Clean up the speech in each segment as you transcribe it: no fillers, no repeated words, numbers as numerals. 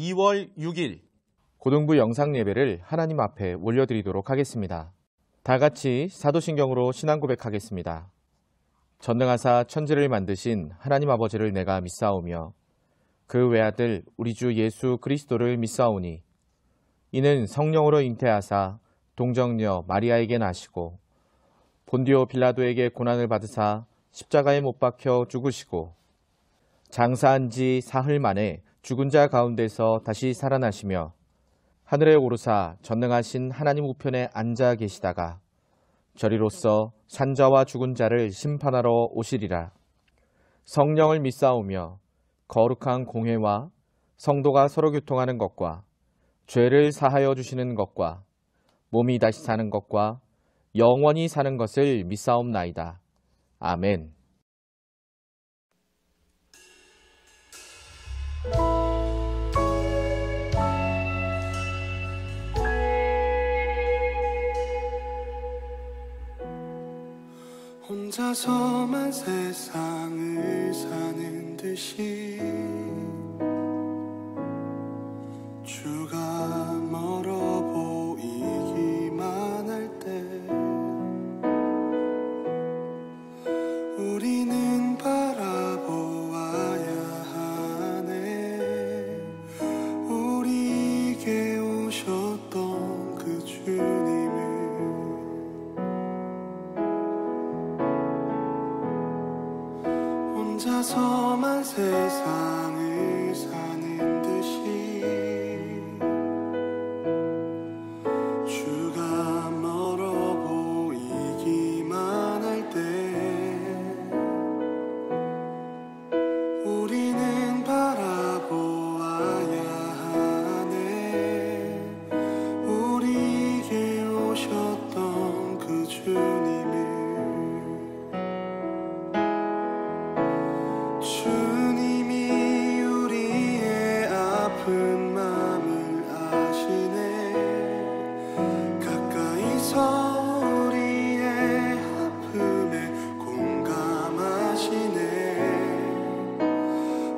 2월 6일 고등부 영상 예배를 하나님 앞에 올려드리도록 하겠습니다. 다 같이 사도신경으로 신앙 고백하겠습니다. 전능하사 천지를 만드신 하나님 아버지를 내가 믿사오며 그 외아들 우리 주 예수 그리스도를 믿사오니 이는 성령으로 잉태하사 동정녀 마리아에게 나시고 본디오 빌라도에게 고난을 받으사 십자가에 못 박혀 죽으시고 장사한 지 사흘 만에 죽은 자 가운데서 다시 살아나시며 하늘에 오르사 전능하신 하나님 우편에 앉아 계시다가 저리로서 산자와 죽은 자를 심판하러 오시리라. 성령을 믿사오며 거룩한 공회와 성도가 서로 교통하는 것과 죄를 사하여 주시는 것과 몸이 다시 사는 것과 영원히 사는 것을 믿사옵나이다. 아멘. 혼자서만 세상을 사는 듯이 주가 멀어 보이기만 할 때 우리는 바라보아야 하네. 우리에게 오셨던 그 주님을 혼자서만 세상을 사는 듯이 주가 멀어 보이기만 할 때 우리는 바라보아야 하네. 우리에게 오셨던 그 주님을 주님이 우리의 아픈 마음을 아시네. 가까이서 우리의 아픔에 공감하시네.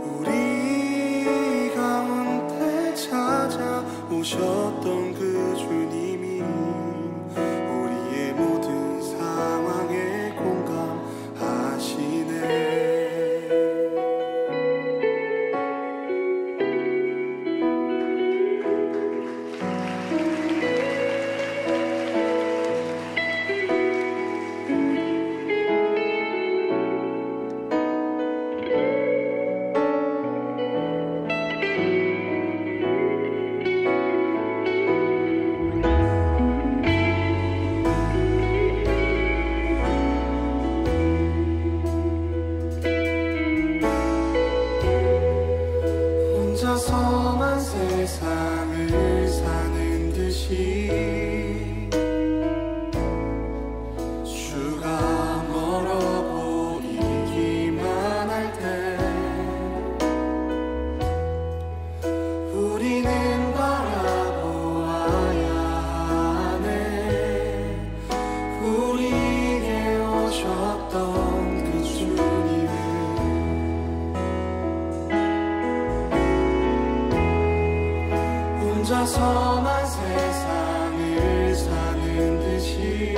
우리 가운데 찾아오셨던 그 주님이 우리의 모든 상황에 공감하시네. 혼자서만 세상을 사는 듯이 주가 멀어 보이기만 할 때 우리는 바라보아야 하네. 우리에게 오셨던 그 주님을 혼자서만 세상을 사는 듯이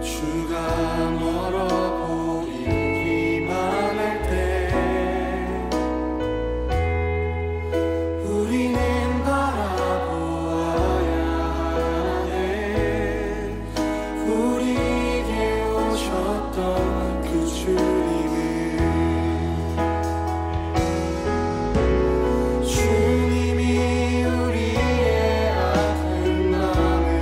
주가 멀어 보이기만 할 때 우리는 바라보아야 하네. 우리에게 오셨던 그 주님을 주님이 우리의 아픈 마음을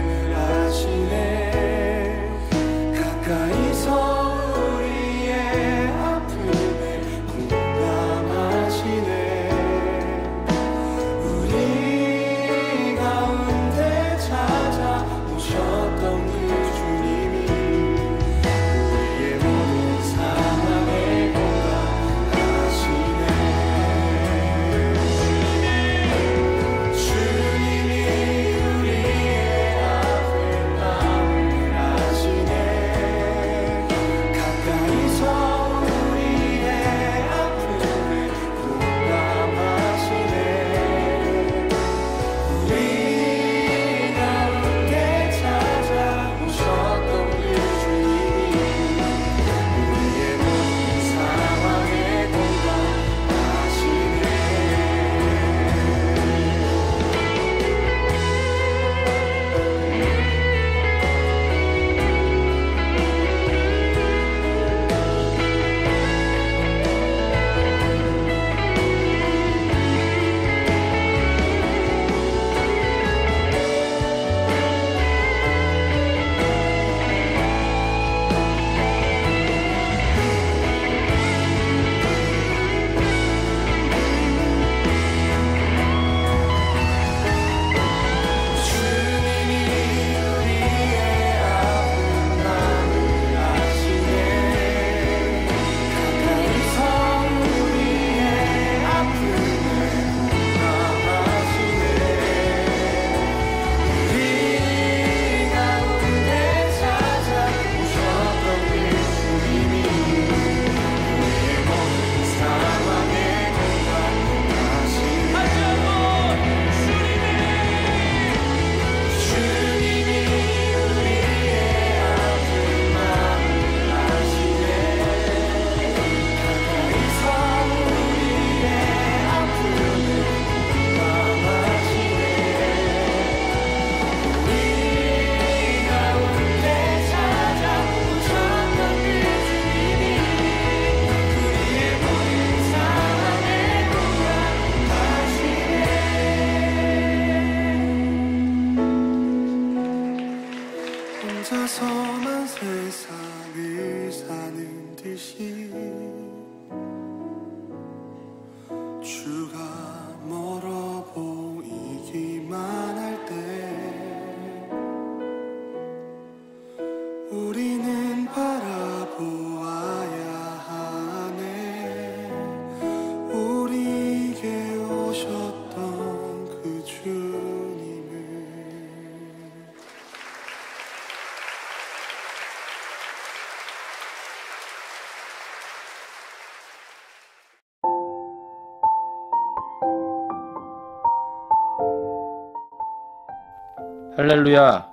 할렐루야!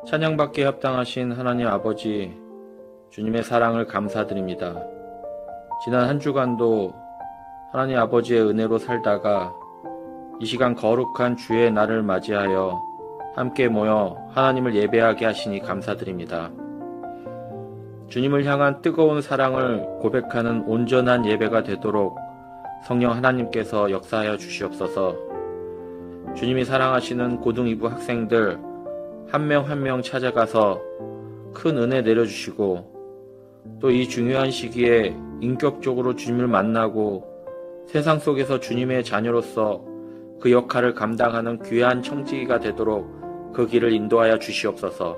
찬양받기에 합당하신 하나님 아버지, 주님의 사랑을 감사드립니다. 지난 한 주간도 하나님 아버지의 은혜로 살다가 이 시간 거룩한 주의 날을 맞이하여 함께 모여 하나님을 예배하게 하시니 감사드립니다. 주님을 향한 뜨거운 사랑을 고백하는 온전한 예배가 되도록 성령 하나님께서 역사하여 주시옵소서. 주님이 사랑하시는 고등 2부 학생들 한 명 한 명 찾아가서 큰 은혜 내려주시고 또 이 중요한 시기에 인격적으로 주님을 만나고 세상 속에서 주님의 자녀로서 그 역할을 감당하는 귀한 청지기가 되도록 그 길을 인도하여 주시옵소서.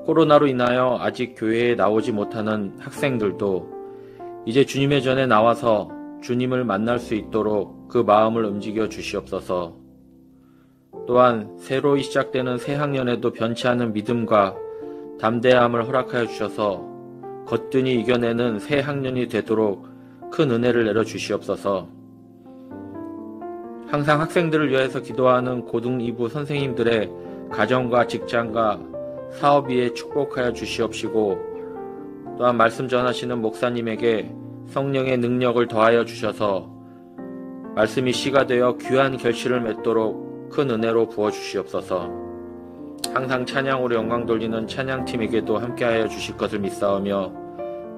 코로나로 인하여 아직 교회에 나오지 못하는 학생들도 이제 주님의 전에 나와서 주님을 만날 수 있도록 그 마음을 움직여 주시옵소서. 또한 새로 시작되는 새 학년에도 변치 않은 믿음과 담대함을 허락하여 주셔서 거뜬히 이겨내는 새 학년이 되도록 큰 은혜를 내려 주시옵소서. 항상 학생들을 위해서 기도하는 고등 2부 선생님들의 가정과 직장과 사업 위에 축복하여 주시옵시고 또한 말씀 전하시는 목사님에게 성령의 능력을 더하여 주셔서 말씀이 씨가 되어 귀한 결실을 맺도록 큰 은혜로 부어주시옵소서. 항상 찬양으로 영광 돌리는 찬양팀에게도 함께하여 주실 것을 믿사오며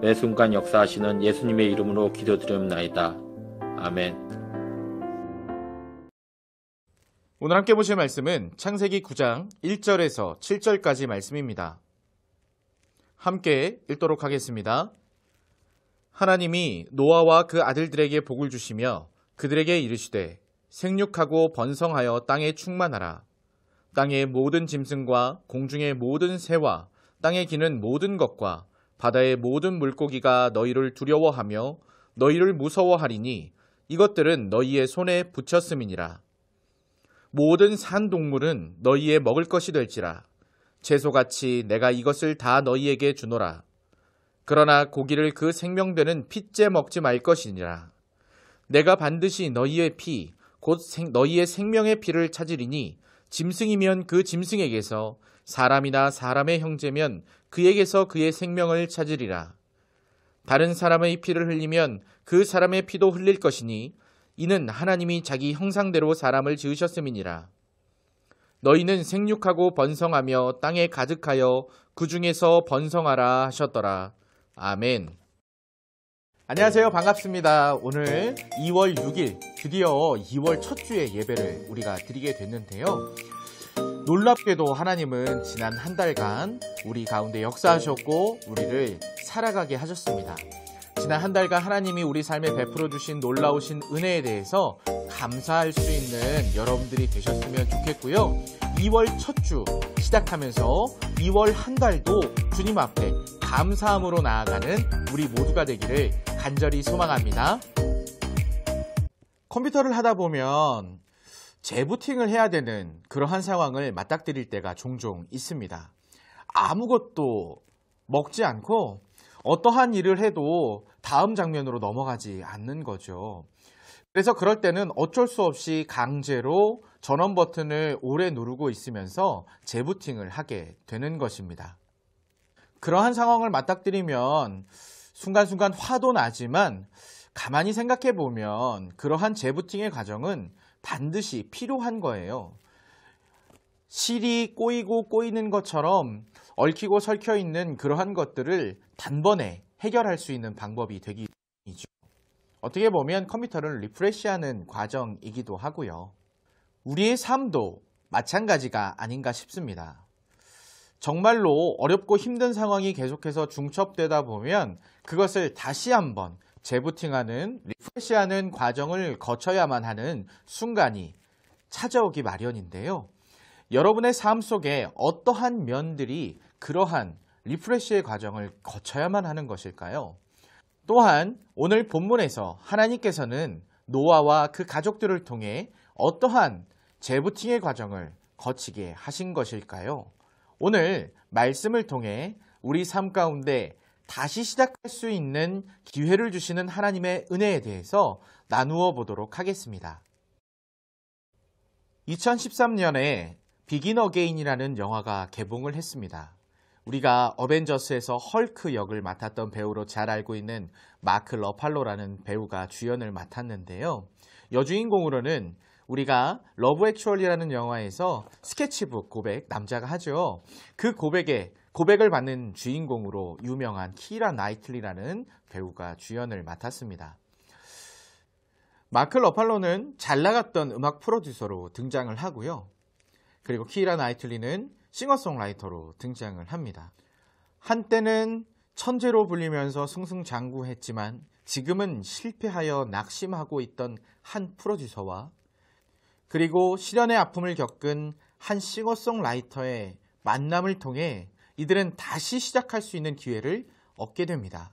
매 순간 역사하시는 예수님의 이름으로 기도드리옵나이다. 아멘. 오늘 함께 보실 말씀은 창세기 9장 1절에서 7절까지 말씀입니다. 함께 읽도록 하겠습니다. 하나님이 노아와 그 아들들에게 복을 주시며 그들에게 이르시되 생육하고 번성하여 땅에 충만하라. 땅의 모든 짐승과 공중의 모든 새와 땅에 기는 모든 것과 바다의 모든 물고기가 너희를 두려워하며 너희를 무서워하리니 이것들은 너희의 손에 붙였음이니라. 모든 산 동물은 너희의 먹을 것이 될지라. 채소같이 내가 이것을 다 너희에게 주노라. 그러나 고기를 그 생명되는 핏째 먹지 말 것이니라. 내가 반드시 너희의 피, 곧 너희의 생명의 피를 찾으리니 짐승이면 그 짐승에게서 사람이나 사람의 형제면 그에게서 그의 생명을 찾으리라. 다른 사람의 피를 흘리면 그 사람의 피도 흘릴 것이니 이는 하나님이 자기 형상대로 사람을 지으셨음이니라. 너희는 생육하고 번성하며 땅에 가득하여 그 중에서 번성하라 하셨더라. 아멘. 안녕하세요. 반갑습니다. 오늘 2월 6일 드디어 2월 첫 주의 예배를 우리가 드리게 됐는데요. 놀랍게도 하나님은 지난 한 달간 우리 가운데 역사하셨고 우리를 살아가게 하셨습니다. 지난 한 달간 하나님이 우리 삶에 베풀어 주신 놀라우신 은혜에 대해서 감사할 수 있는 여러분들이 되셨으면 좋겠고요. 2월 첫 주 시작하면서 2월 한 달도 주님 앞에 감사함으로 나아가는 우리 모두가 되기를 간절히 소망합니다. 컴퓨터를 하다 보면 재부팅을 해야 되는 그러한 상황을 맞닥뜨릴 때가 종종 있습니다. 아무것도 먹지 않고 어떠한 일을 해도 다음 장면으로 넘어가지 않는 거죠. 그래서 그럴 때는 어쩔 수 없이 강제로 전원 버튼을 오래 누르고 있으면서 재부팅을 하게 되는 것입니다. 그러한 상황을 맞닥뜨리면 순간순간 화도 나지만 가만히 생각해 보면 그러한 재부팅의 과정은 반드시 필요한 거예요. 실이 꼬이고 꼬이는 것처럼 얽히고 설켜 있는 그러한 것들을 단번에 해결할 수 있는 방법이 되기 때문이죠. 어떻게 보면 컴퓨터를 리프레시하는 과정이기도 하고요. 우리의 삶도 마찬가지가 아닌가 싶습니다. 정말로 어렵고 힘든 상황이 계속해서 중첩되다 보면 그것을 다시 한번 재부팅하는, 리프레시하는 과정을 거쳐야만 하는 순간이 찾아오기 마련인데요. 여러분의 삶 속에 어떠한 면들이 그러한 리프레시의 과정을 거쳐야만 하는 것일까요? 또한 오늘 본문에서 하나님께서는 노아와 그 가족들을 통해 어떠한 재부팅의 과정을 거치게 하신 것일까요? 오늘 말씀을 통해 우리 삶 가운데 다시 시작할 수 있는 기회를 주시는 하나님의 은혜에 대해서 나누어 보도록 하겠습니다. 2013년에 비긴 어게인이라는 영화가 개봉을 했습니다. 우리가 어벤져스에서 헐크 역을 맡았던 배우로 잘 알고 있는 마크 러팔로라는 배우가 주연을 맡았는데요. 여주인공으로는 우리가 러브 액츄얼리라는 영화에서 스케치북 고백, 남자가 하죠. 그 고백을 받는 주인공으로 유명한 키라 나이틀리라는 배우가 주연을 맡았습니다. 마크 러팔로는 잘 나갔던 음악 프로듀서로 등장을 하고요. 그리고 키라 나이틀리는 싱어송라이터로 등장을 합니다. 한때는 천재로 불리면서 승승장구했지만 지금은 실패하여 낙심하고 있던 한 프로듀서와 그리고 실연의 아픔을 겪은 한 싱어송라이터의 만남을 통해 이들은 다시 시작할 수 있는 기회를 얻게 됩니다.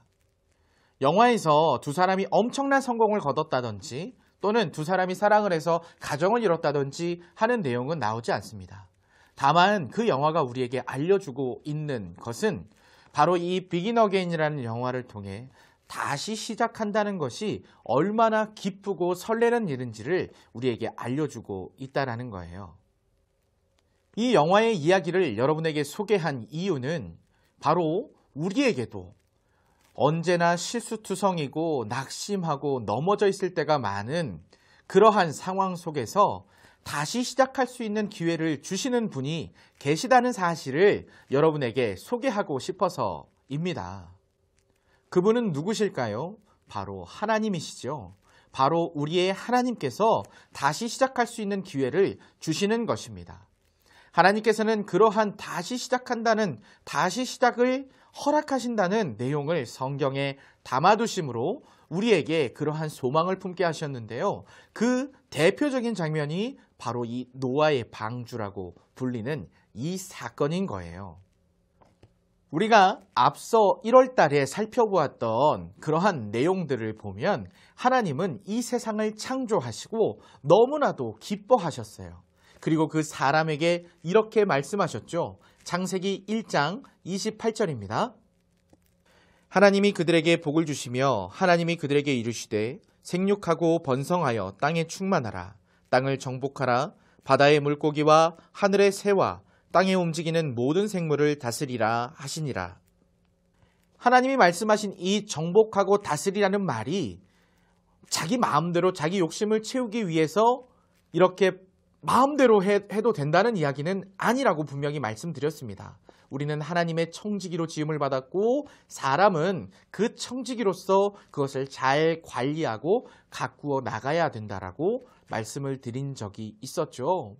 영화에서 두 사람이 엄청난 성공을 거뒀다든지 또는 두 사람이 사랑을 해서 가정을 이뤘다든지 하는 내용은 나오지 않습니다. 다만 그 영화가 우리에게 알려주고 있는 것은 바로 이 비긴 어게인이라는 영화를 통해 다시 시작한다는 것이 얼마나 기쁘고 설레는 일인지를 우리에게 알려주고 있다는 거예요. 이 영화의 이야기를 여러분에게 소개한 이유는 바로 우리에게도 언제나 실수투성이고 낙심하고 넘어져 있을 때가 많은 그러한 상황 속에서 다시 시작할 수 있는 기회를 주시는 분이 계시다는 사실을 여러분에게 소개하고 싶어서입니다. 그분은 누구실까요? 바로 하나님이시죠. 바로 우리의 하나님께서 다시 시작할 수 있는 기회를 주시는 것입니다. 하나님께서는 그러한 다시 시작한다는, 다시 시작을 허락하신다는 내용을 성경에 담아두심으로 우리에게 그러한 소망을 품게 하셨는데요. 그 대표적인 장면이 바로 이 노아의 방주라고 불리는 이 사건인 거예요. 우리가 앞서 1월 달에 살펴보았던 그러한 내용들을 보면 하나님은 이 세상을 창조하시고 너무나도 기뻐하셨어요. 그리고 그 사람에게 이렇게 말씀하셨죠. 창세기 1장 28절입니다. 하나님이 그들에게 복을 주시며 하나님이 그들에게 이르시되 생육하고 번성하여 땅에 충만하라. 땅을 정복하라. 바다의 물고기와 하늘의 새와 땅에 움직이는 모든 생물을 다스리라 하시니라. 하나님이 말씀하신 이 정복하고 다스리라는 말이 자기 마음대로 자기 욕심을 채우기 위해서 이렇게 마음대로 해도 된다는 이야기는 아니라고 분명히 말씀드렸습니다. 우리는 하나님의 청지기로 지음을 받았고 사람은 그 청지기로서 그것을 잘 관리하고 가꾸어 나가야 된다라고 말씀을 드린 적이 있었죠.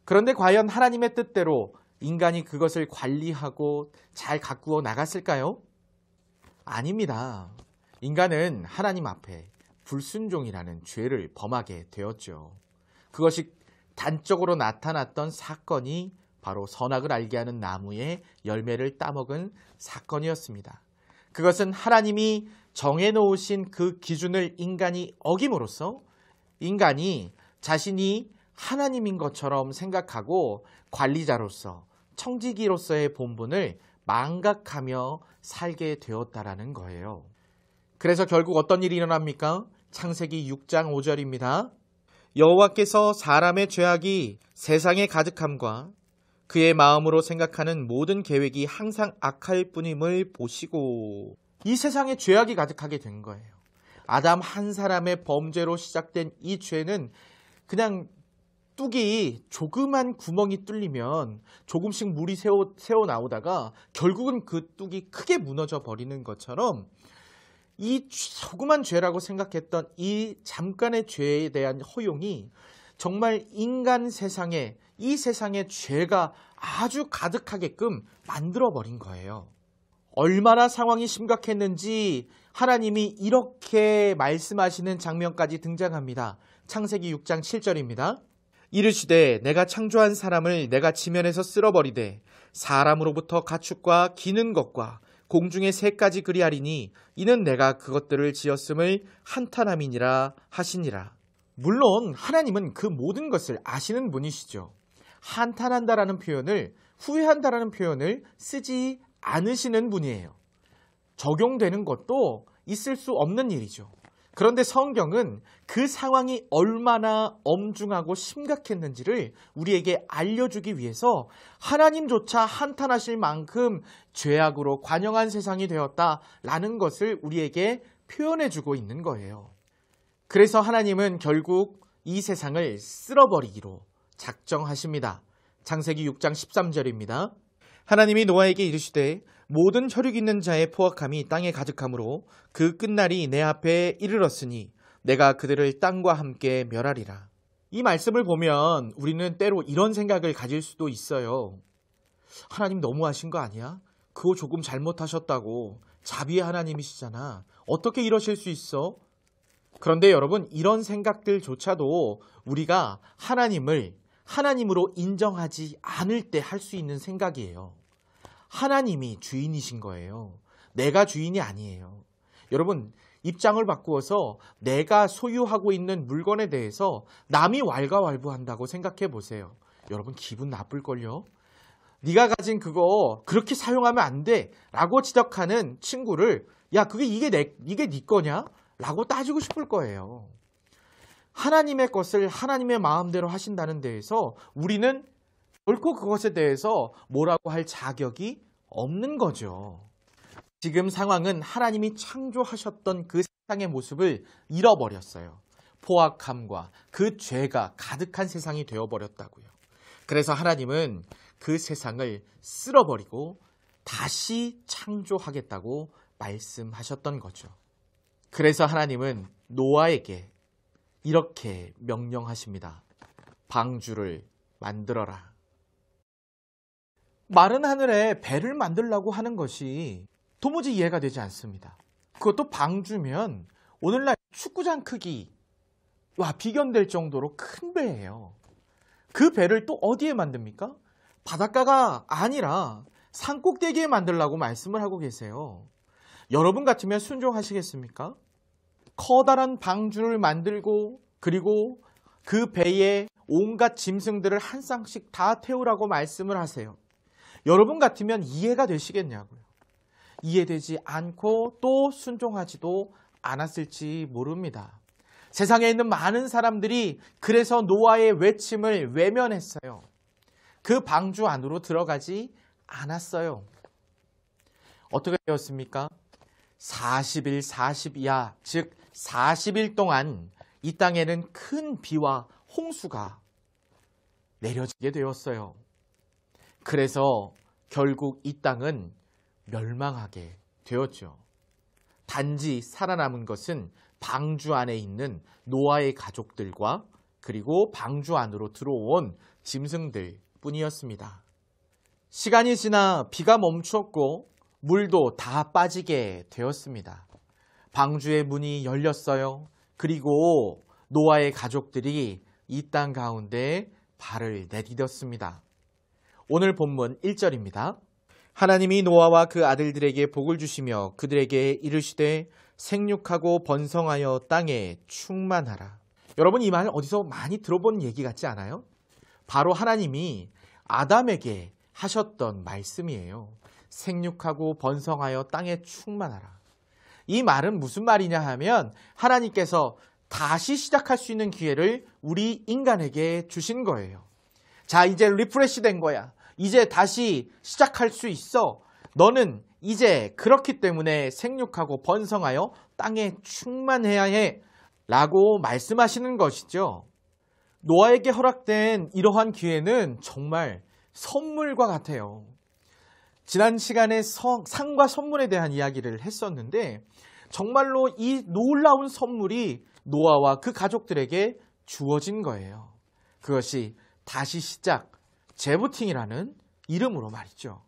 그런데 과연 하나님의 뜻대로 인간이 그것을 관리하고 잘 가꾸어 나갔을까요? 아닙니다. 인간은 하나님 앞에 불순종이라는 죄를 범하게 되었죠. 그것이 단적으로 나타났던 사건이 바로 선악을 알게 하는 나무의 열매를 따먹은 사건이었습니다. 그것은 하나님이 정해놓으신 그 기준을 인간이 어김으로써 인간이 자신이 하나님인 것처럼 생각하고 관리자로서 청지기로서의 본분을 망각하며 살게 되었다라는 거예요. 그래서 결국 어떤 일이 일어납니까? 창세기 6장 5절입니다. 여호와께서 사람의 죄악이 세상에 가득함과 그의 마음으로 생각하는 모든 계획이 항상 악할 뿐임을 보시고 이 세상에 죄악이 가득하게 된 거예요. 아담 한 사람의 범죄로 시작된 이 죄는 그냥 뚝이 조그만 구멍이 뚫리면 조금씩 물이 새어 나오다가 결국은 그 뚝이 크게 무너져 버리는 것처럼 이 조그만 죄라고 생각했던 이 잠깐의 죄에 대한 허용이 정말 인간 세상에 이 세상의 죄가 아주 가득하게끔 만들어버린 거예요. 얼마나 상황이 심각했는지 하나님이 이렇게 말씀하시는 장면까지 등장합니다. 창세기 6장 7절입니다. 이르시되 내가 창조한 사람을 내가 지면에서 쓸어버리되 사람으로부터 가축과 기는 것과 공중의 새까지 그리하리니 이는 내가 그것들을 지었음을 한탄함이니라 하시니라. 물론 하나님은 그 모든 것을 아시는 분이시죠. 한탄한다라는 표현을, 후회한다라는 표현을 쓰지 않으시는 분이에요. 적용되는 것도 있을 수 없는 일이죠. 그런데 성경은 그 상황이 얼마나 엄중하고 심각했는지를 우리에게 알려주기 위해서 하나님조차 한탄하실 만큼 죄악으로 관영한 세상이 되었다라는 것을 우리에게 표현해주고 있는 거예요. 그래서 하나님은 결국 이 세상을 쓸어버리기로 작정하십니다. 창세기 6장 13절입니다. 하나님이 노아에게 이르시되 모든 혈육 있는 자의 포악함이 땅에 가득하므로 그 끝날이 내 앞에 이르렀으니 내가 그들을 땅과 함께 멸하리라. 이 말씀을 보면 우리는 때로 이런 생각을 가질 수도 있어요. 하나님 너무하신 거 아니야? 그거 조금 잘못하셨다고. 자비의 하나님이시잖아. 어떻게 이러실 수 있어? 그런데 여러분, 이런 생각들조차도 우리가 하나님을 하나님으로 인정하지 않을 때 할 수 있는 생각이에요. 하나님이 주인이신 거예요. 내가 주인이 아니에요. 여러분, 입장을 바꾸어서 내가 소유하고 있는 물건에 대해서 남이 왈가왈부한다고 생각해 보세요. 여러분, 기분 나쁠걸요? 네가 가진 그거 그렇게 사용하면 안 돼 라고 지적하는 친구를 야, 이게 네 거냐? 라고 따지고 싶을 거예요. 하나님의 것을 하나님의 마음대로 하신다는 데에서 우리는 결코 그것에 대해서 뭐라고 할 자격이 없는 거죠. 지금 상황은 하나님이 창조하셨던 그 세상의 모습을 잃어버렸어요. 포악함과 그 죄가 가득한 세상이 되어버렸다고요. 그래서 하나님은 그 세상을 쓸어버리고 다시 창조하겠다고 말씀하셨던 거죠. 그래서 하나님은 노아에게 이렇게 명령하십니다. 방주를 만들어라. 마른 하늘에 배를 만들려고 하는 것이 도무지 이해가 되지 않습니다. 그것도 방주면 오늘날 축구장 크기와 비견될 정도로 큰 배예요. 그 배를 또 어디에 만듭니까? 바닷가가 아니라 산꼭대기에 만들라고 말씀을 하고 계세요. 여러분 같으면 순종하시겠습니까? 커다란 방주를 만들고 그리고 그 배에 온갖 짐승들을 한 쌍씩 다 태우라고 말씀을 하세요. 여러분 같으면 이해가 되시겠냐고요. 이해되지 않고 또 순종하지도 않았을지 모릅니다. 세상에 있는 많은 사람들이 그래서 노아의 외침을 외면했어요. 그 방주 안으로 들어가지 않았어요. 어떻게 되었습니까? 40일 40이야, 즉 40일 동안 이 땅에는 큰 비와 홍수가 내려지게 되었어요. 그래서 결국 이 땅은 멸망하게 되었죠. 단지 살아남은 것은 방주 안에 있는 노아의 가족들과 그리고 방주 안으로 들어온 짐승들 뿐이었습니다. 시간이 지나 비가 멈추었고 물도 다 빠지게 되었습니다. 방주의 문이 열렸어요. 그리고 노아의 가족들이 이 땅 가운데 발을 내디뎠습니다. 오늘 본문 1절입니다. 하나님이 노아와 그 아들들에게 복을 주시며 그들에게 이르시되 생육하고 번성하여 땅에 충만하라. 여러분, 이 말 어디서 많이 들어본 얘기 같지 않아요? 바로 하나님이 아담에게 하셨던 말씀이에요. 생육하고 번성하여 땅에 충만하라. 이 말은 무슨 말이냐 하면 하나님께서 다시 시작할 수 있는 기회를 우리 인간에게 주신 거예요. 자, 이제 리프레시 된 거야. 이제 다시 시작할 수 있어. 너는 이제 그렇기 때문에 생육하고 번성하여 땅에 충만해야 해 라고 말씀하시는 것이죠. 노아에게 허락된 이러한 기회는 정말 선물과 같아요. 지난 시간에 상과 선물에 대한 이야기를 했었는데 정말로 이 놀라운 선물이 노아와 그 가족들에게 주어진 거예요. 그것이 다시 시작, 재부팅이라는 이름으로 말이죠.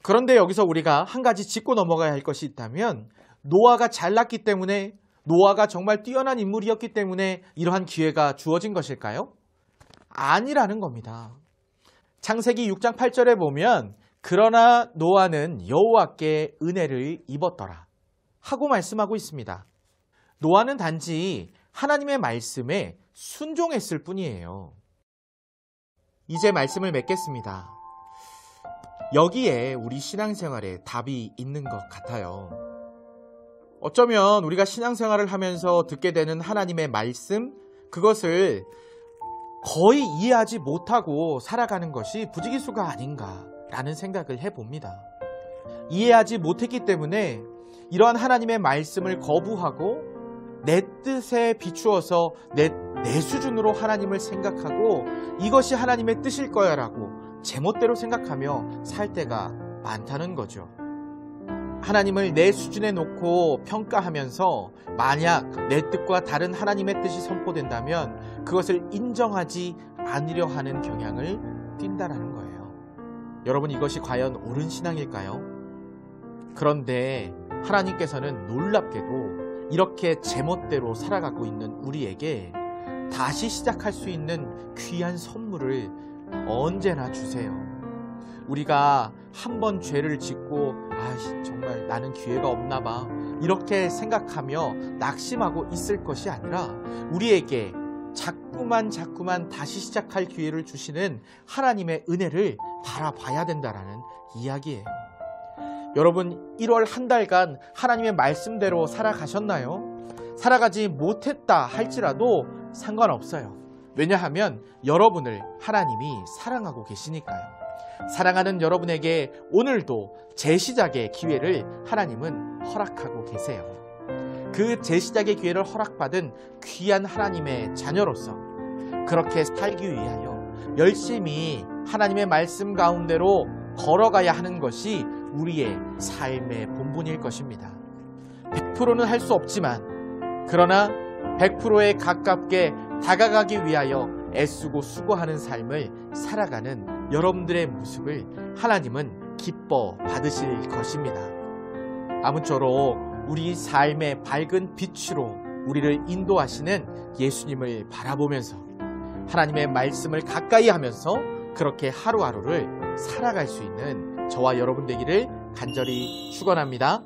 그런데 여기서 우리가 한 가지 짚고 넘어가야 할 것이 있다면 노아가 잘났기 때문에, 노아가 정말 뛰어난 인물이었기 때문에 이러한 기회가 주어진 것일까요? 아니라는 겁니다. 창세기 6장 8절에 보면 그러나 노아는 여호와께 은혜를 입었더라 하고 말씀하고 있습니다. 노아는 단지 하나님의 말씀에 순종했을 뿐이에요. 이제 말씀을 맺겠습니다. 여기에 우리 신앙생활에 답이 있는 것 같아요. 어쩌면 우리가 신앙생활을 하면서 듣게 되는 하나님의 말씀, 그것을 거의 이해하지 못하고 살아가는 것이 부지기수가 아닌가라는 생각을 해봅니다. 이해하지 못했기 때문에 이러한 하나님의 말씀을 거부하고 내 뜻에 비추어서 내 수준으로 하나님을 생각하고 이것이 하나님의 뜻일 거야 라고 제멋대로 생각하며 살 때가 많다는 거죠. 하나님을 내 수준에 놓고 평가하면서 만약 내 뜻과 다른 하나님의 뜻이 선포된다면 그것을 인정하지 않으려 하는 경향을 띈다라는 거예요. 여러분, 이것이 과연 옳은 신앙일까요? 그런데 하나님께서는 놀랍게도 이렇게 제멋대로 살아가고 있는 우리에게 다시 시작할 수 있는 귀한 선물을 언제나 주세요. 우리가 한 번 죄를 짓고 정말 나는 기회가 없나 봐 이렇게 생각하며 낙심하고 있을 것이 아니라 우리에게 자꾸만 다시 시작할 기회를 주시는 하나님의 은혜를 바라봐야 된다라는 이야기예요. 여러분, 1월 한 달간 하나님의 말씀대로 살아가셨나요? 살아가지 못했다 할지라도 상관없어요. 왜냐하면 여러분을 하나님이 사랑하고 계시니까요. 사랑하는 여러분에게 오늘도 재시작의 기회를 하나님은 허락하고 계세요. 그 재시작의 기회를 허락받은 귀한 하나님의 자녀로서 그렇게 살기 위하여 열심히 하나님의 말씀 가운데로 걸어가야 하는 것이 우리의 삶의 본분일 것입니다. 100%는 할 수 없지만 그러나 100%에 가깝게 다가가기 위하여 애쓰고 수고하는 삶을 살아가는 여러분들의 모습을 하나님은 기뻐 받으실 것입니다. 아무쪼록 우리 삶의 밝은 빛으로 우리를 인도하시는 예수님을 바라보면서 하나님의 말씀을 가까이 하면서 그렇게 하루하루를 살아갈 수 있는 저와 여러분 되기를 간절히 축원합니다.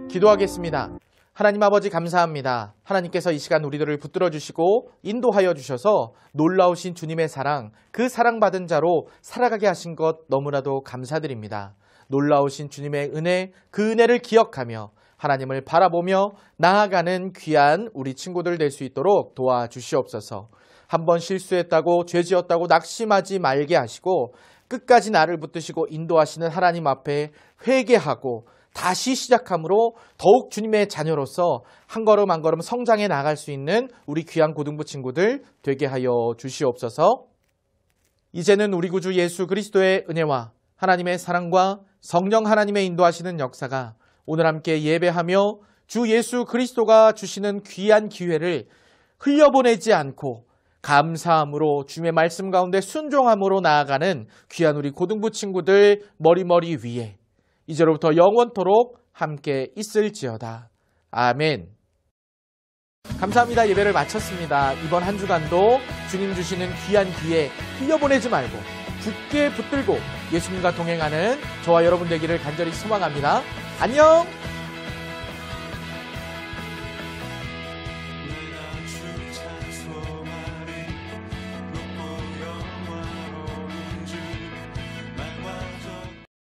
기도하겠습니다. 하나님 아버지 감사합니다. 하나님께서 이 시간 우리들을 붙들어 주시고 인도하여 주셔서 놀라우신 주님의 사랑, 그 사랑받은 자로 살아가게 하신 것 너무나도 감사드립니다. 놀라우신 주님의 은혜, 그 은혜를 기억하며 하나님을 바라보며 나아가는 귀한 우리 친구들 될 수 있도록 도와주시옵소서. 한번 실수했다고 죄지었다고 낙심하지 말게 하시고 끝까지 나를 붙드시고 인도하시는 하나님 앞에 회개하고 다시 시작함으로 더욱 주님의 자녀로서 한 걸음 한 걸음 성장해 나갈 수 있는 우리 귀한 고등부 친구들 되게 하여 주시옵소서. 이제는 우리 구주 예수 그리스도의 은혜와 하나님의 사랑과 성령 하나님의 인도하시는 역사가 오늘 함께 예배하며 주 예수 그리스도가 주시는 귀한 기회를 흘려보내지 않고 감사함으로 주님의 말씀 가운데 순종함으로 나아가는 귀한 우리 고등부 친구들 머리 위에 이제로부터 영원토록 함께 있을지어다. 아멘. 감사합니다. 예배를 마쳤습니다. 이번 한 주간도 주님 주시는 귀한 기회 흘려보내지 말고 굳게 붙들고 예수님과 동행하는 저와 여러분 되기를 간절히 소망합니다. 안녕.